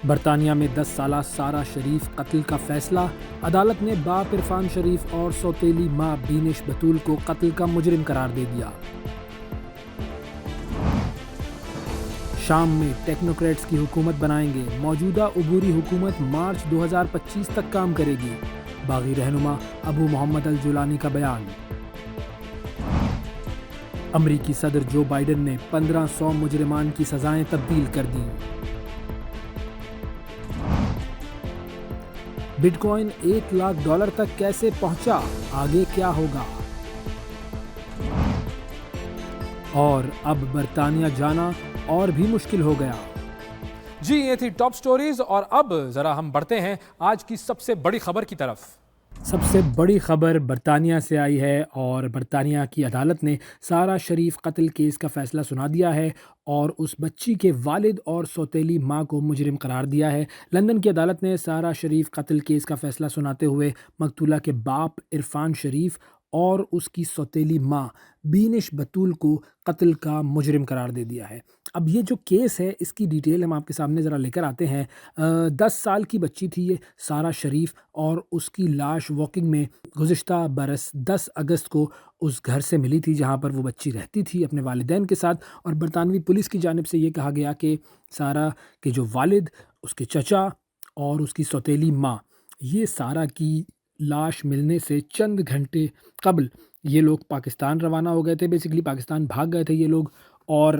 برطانیہ میں 10 سالہ سارہ شریف قتل کا فیصلہ، عدالت نے باپ عرفان شریف اور سوتیلی ماں بینش بتول کو قتل کا مجرم قرار دے دیا۔ شام میں ٹیکنوکریٹس کی حکومت بنائیں گے، موجودہ عبوری حکومت مارچ 2025 تک کام کرے گی، باغی رہنما ابو محمد الجولانی کا بیان۔ امریکی صدر جو بائیڈن نے 1500 مجرمان کی سزائیں تبدیل کر دیں۔ بٹ کوائن $1,00,000 تک کیسے پہنچا، آگے کیا ہوگا؟ اور اب برطانیہ جانا اور بھی مشکل ہو گیا۔ جی یہ تھی ٹاپ سٹوریز، اور اب ذرا ہم بڑھتے ہیں آج کی سب سے بڑی خبر کی طرف۔ سب سے بڑی خبر برطانیہ سے آئی ہے، اور برطانیہ کی عدالت نے سارہ شریف قتل کیس کا فیصلہ سنا دیا ہے اور اس بچی کے والد اور سوتیلی ماں کو مجرم قرار دیا ہے۔ لندن کی عدالت نے سارہ شریف قتل کیس کا فیصلہ سناتے ہوئے مقتولہ کے باپ عرفان شریف اور اس کی سوتیلی ماں بینش بتول کو قتل کا مجرم قرار دے دیا ہے۔ اب یہ جو کیس ہے اس کی ڈیٹیل ہم آپ کے سامنے ذرا لے کر آتے ہیں۔ 10 سال کی بچی تھی یہ سارہ شریف، اور اس کی لاش واکنگ میں گزشتہ برس 10 اگست کو اس گھر سے ملی تھی جہاں پر وہ بچی رہتی تھی اپنے والدین کے ساتھ، اور برطانوی پولیس کی جانب سے یہ کہا گیا کہ سارہ کے جو والد، اس کے چچا اور اس کی سوتیلی ماں، یہ سارہ کی لاش ملنے سے چند گھنٹے قبل یہ لوگ پاکستان روانہ ہو گئے تھے، بیسیکلی پاکستان بھاگ گئے تھے یہ لوگ، اور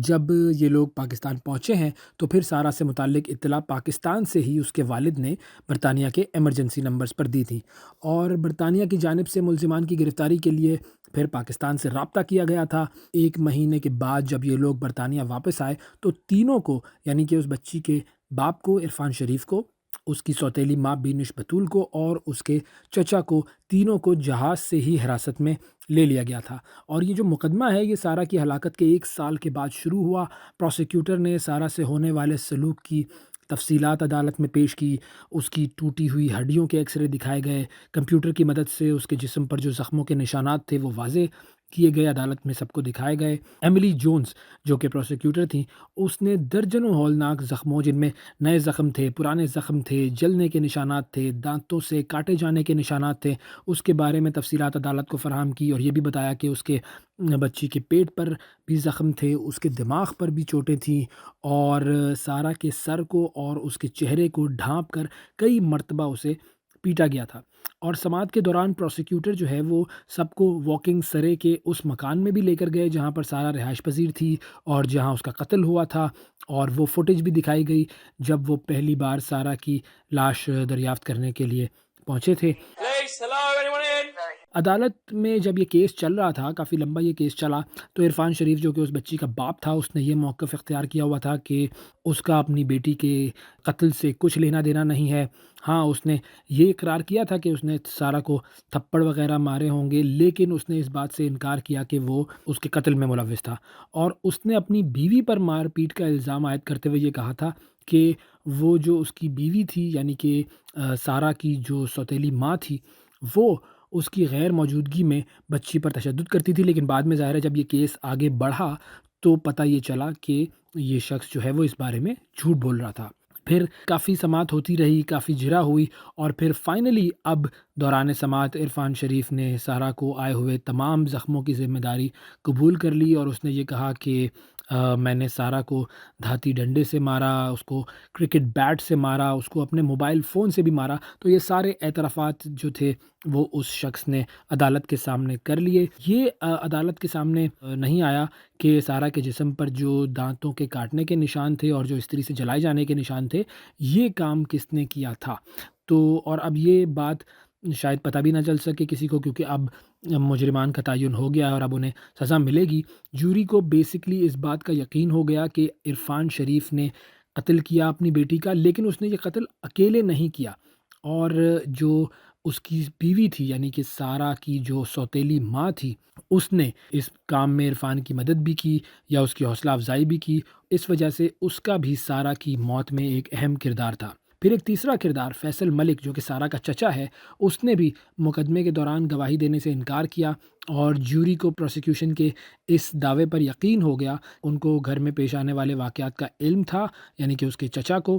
جب یہ لوگ پاکستان پہنچے ہیں تو پھر سارہ سے متعلق اطلاع پاکستان سے ہی اس کے والد نے برطانیہ کے ایمرجنسی نمبرز پر دی تھی، اور برطانیہ کی جانب سے ملزمان کی گرفتاری کے لیے پھر پاکستان سے رابطہ کیا گیا تھا۔ 1 مہینے کے بعد جب یہ لوگ برطانیہ واپس آئے تو تینوں کو، یعنی کہ اس بچی کے باپ کو عرفان شریف کو، اس کی سوتیلی ماں بینش بتول کو اور اس کے چچا کو، تینوں کو جہاز سے ہی حراست میں لے لیا گیا تھا۔ اور یہ جو مقدمہ ہے یہ سارہ کی ہلاکت کے 1 سال کے بعد شروع ہوا۔ پروسیکیوٹر نے سارہ سے ہونے والے سلوک کی تفصیلات عدالت میں پیش کی، اس کی ٹوٹی ہوئی ہڈیوں کے ایکس رے دکھائے گئے، کمپیوٹر کی مدد سے اس کے جسم پر جو زخموں کے نشانات تھے وہ واضح کیے گئے، عدالت میں سب کو دکھائے گئے۔ ایملی جونز جو کہ پروسیکیوٹر تھیں، اس نے درجنوں ہولناک زخموں، جن میں نئے زخم تھے، پرانے زخم تھے، جلنے کے نشانات تھے، دانتوں سے کاٹے جانے کے نشانات تھے، اس کے بارے میں تفصیلات عدالت کو فراہم کی، اور یہ بھی بتایا کہ اس کے بچی کے پیٹ پر بھی زخم تھے، اس کے دماغ پر بھی چوٹیں تھیں، اور سارہ کے سر کو اور اس کے چہرے کو ڈھانپ کر کئی مرتبہ اسے پیٹا گیا تھا۔ اور سماعت کے دوران پروسیکیوٹر جو ہے وہ سب کو واکنگ سرے کے اس مکان میں بھی لے کر گئے جہاں پر سارہ رہائش پذیر تھی اور جہاں اس کا قتل ہوا تھا، اور وہ فوٹیج بھی دکھائی گئی جب وہ پہلی بار سارہ کی لاش دریافت کرنے کے لیے پہنچے تھے۔ عدالت میں جب یہ کیس چل رہا تھا، کافی لمبا یہ کیس چلا، تو عرفان شریف جو کہ اس بچی کا باپ تھا، اس نے یہ موقف اختیار کیا ہوا تھا کہ اس کا اپنی بیٹی کے قتل سے کچھ لینا دینا نہیں ہے۔ ہاں، اس نے یہ اقرار کیا تھا کہ اس نے سارہ کو تھپڑ وغیرہ مارے ہوں گے، لیکن اس نے اس بات سے انکار کیا کہ وہ اس کے قتل میں ملوث تھا، اور اس نے اپنی بیوی پر مار پیٹ کا الزام عائد کرتے ہوئے یہ کہا تھا کہ وہ جو اس کی بیوی تھی، یعنی کہ سارہ کی جو سوتیلی ماں تھی، وہ اس کی غیر موجودگی میں بچی پر تشدد کرتی تھی، لیکن بعد میں ظاہر ہے جب یہ کیس آگے بڑھا تو پتہ یہ چلا کہ یہ شخص جو ہے وہ اس بارے میں جھوٹ بول رہا تھا۔ پھر کافی سماعت ہوتی رہی، کافی جرا ہوئی، اور پھر فائنلی اب دوران سماعت عرفان شریف نے سارہ کو آئے ہوئے تمام زخموں کی ذمہ داری قبول کر لی، اور اس نے یہ کہا کہ میں نے سارہ کو دھاتی ڈنڈے سے مارا، اس کو کرکٹ بیٹ سے مارا، اس کو اپنے موبائل فون سے بھی مارا۔ تو یہ سارے اعترافات جو تھے وہ اس شخص نے عدالت کے سامنے کر لیے۔ یہ عدالت کے سامنے نہیں آیا کہ سارہ کے جسم پر جو دانتوں کے کاٹنے کے نشان تھے اور جو استری سے جلائے جانے کے نشان تھے، یہ کام کس نے کیا تھا۔ تو اور اب یہ بات شاید پتہ بھی نہ چل سکے کسی کو، کیونکہ اب مجرمان کا تعین ہو گیا ہے اور اب انہیں سزا ملے گی۔ جوری کو بیسکلی اس بات کا یقین ہو گیا کہ عرفان شریف نے قتل کیا اپنی بیٹی کا، لیکن اس نے یہ قتل اکیلے نہیں کیا، اور جو اس کی بیوی تھی، یعنی کہ سارہ کی جو سوتیلی ماں تھی، اس نے اس کام میں عرفان کی مدد بھی کی یا اس کی حوصلہ افزائی بھی کی، اس وجہ سے اس کا بھی سارہ کی موت میں ایک اہم کردار تھا۔ پھر ایک تیسرا کردار فیصل ملک جو کہ سارہ کا چچا ہے، اس نے بھی مقدمے کے دوران گواہی دینے سے انکار کیا، اور جوری کو پروسیکیوشن کے اس دعوے پر یقین ہو گیا، ان کو گھر میں پیش آنے والے واقعات کا علم تھا، یعنی کہ اس کے چچا کو،